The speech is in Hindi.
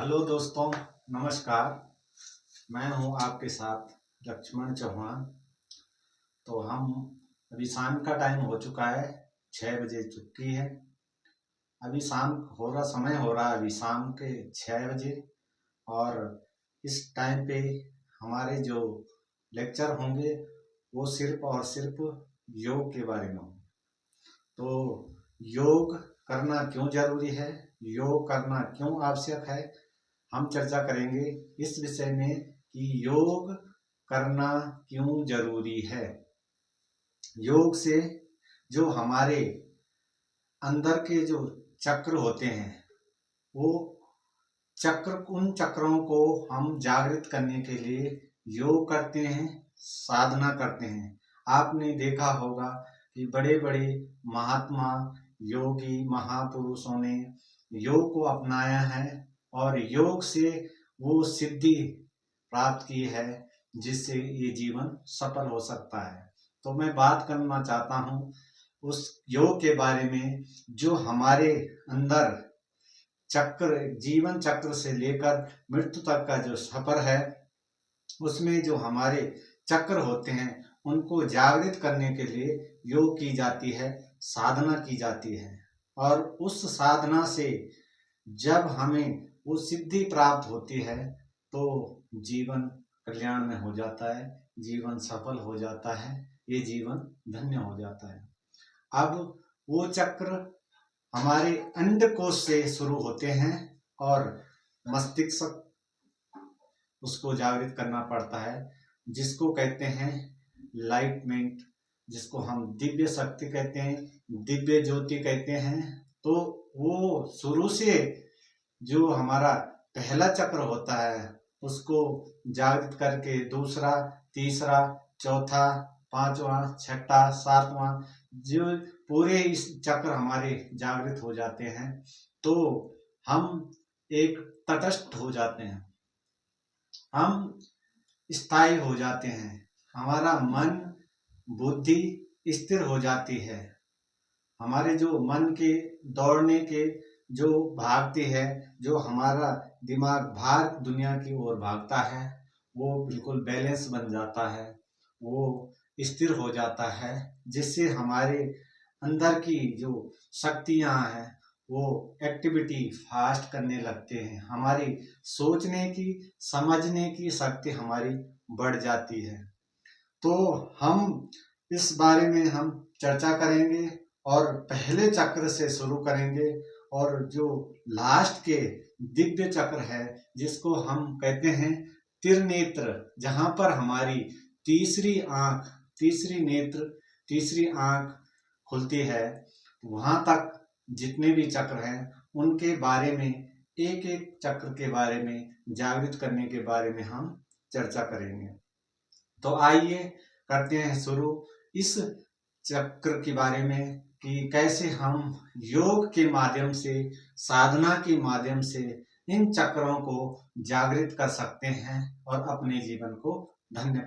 हेलो दोस्तों, नमस्कार। मैं हूं आपके साथ लक्ष्मण चौहान। तो हम अभी शाम का टाइम हो चुका है, 6 बजे चुकी है। अभी शाम हो रहा समय हो रहा है अभी शाम के 6 बजे। और इस टाइम पे हमारे जो लेक्चर होंगे वो सिर्फ और सिर्फ योग के बारे में होंगे। तो योग करना क्यों जरूरी है, योग करना क्यों आवश्यक है, हम चर्चा करेंगे इस विषय में कि योग करना क्यों जरूरी है। योग से जो हमारे अंदर के जो चक्र होते हैं वो उन चक्रों को हम जागृत करने के लिए योग करते हैं, साधना करते हैं। आपने देखा होगा कि बड़े बड़े महात्मा, योगी, महापुरुषों ने योग को अपनाया है और योग से वो सिद्धि प्राप्त की है जिससे ये जीवन सफल हो सकता है। तो मैं बात करना चाहता हूँ उस योग के बारे में जो हमारे अंदर चक्र, जीवन चक्र से लेकर मृत्यु तक का जो सफर है उसमें जो हमारे चक्र होते हैं उनको जागृत करने के लिए योग की जाती है, साधना की जाती है। और उस साधना से जब हमें वो सिद्धि प्राप्त होती है तो जीवन कल्याण में हो जाता है, जीवन सफल हो जाता है, ये जीवन धन्य हो जाता है। अब वो चक्र हमारे अंडकोश से शुरू होते हैं और मस्तिष्क उसको जागृत करना पड़ता है, जिसको कहते हैं लाइटमेंट, जिसको हम दिव्य शक्ति कहते हैं, दिव्य ज्योति कहते हैं। तो वो शुरू से जो हमारा पहला चक्र होता है उसको जागृत करके दूसरा, तीसरा, चौथा, पांचवा, छठा, सातवां, जो पूरे इस चक्र हमारे जागृत हो जाते हैं तो हम एक तटस्थ हो जाते हैं, हम स्थायी हो जाते हैं, हमारा मन बुद्धि स्थिर हो जाती है। हमारे जो मन के दौड़ने के जो भागती है, जो हमारा दिमाग भाग दुनिया की ओर भागता है वो बिल्कुल बैलेंस बन जाता है, वो स्थिर हो जाता है, जिससे हमारे अंदर की जो शक्तियां हैं वो एक्टिविटी फास्ट करने लगते हैं। हमारी सोचने की, समझने की शक्ति हमारी बढ़ जाती है। तो हम इस बारे में हम चर्चा करेंगे और पहले चक्र से शुरू करेंगे और जो लास्ट के दिव्य चक्र है जिसको हम कहते हैं त्रिनेत्र, जहां पर हमारी तीसरी आंख, तीसरी नेत्र, तीसरी आंख खुलती है, वहां तक जितने भी चक्र हैं उनके बारे में, एक एक चक्र के बारे में, जागृत करने के बारे में हम चर्चा करेंगे। तो आइए करते हैं शुरू इस चक्र के बारे में कि कैसे हम योग के माध्यम से, साधना के माध्यम से इन चक्रों को जागृत कर सकते हैं और अपने जीवन को धन्य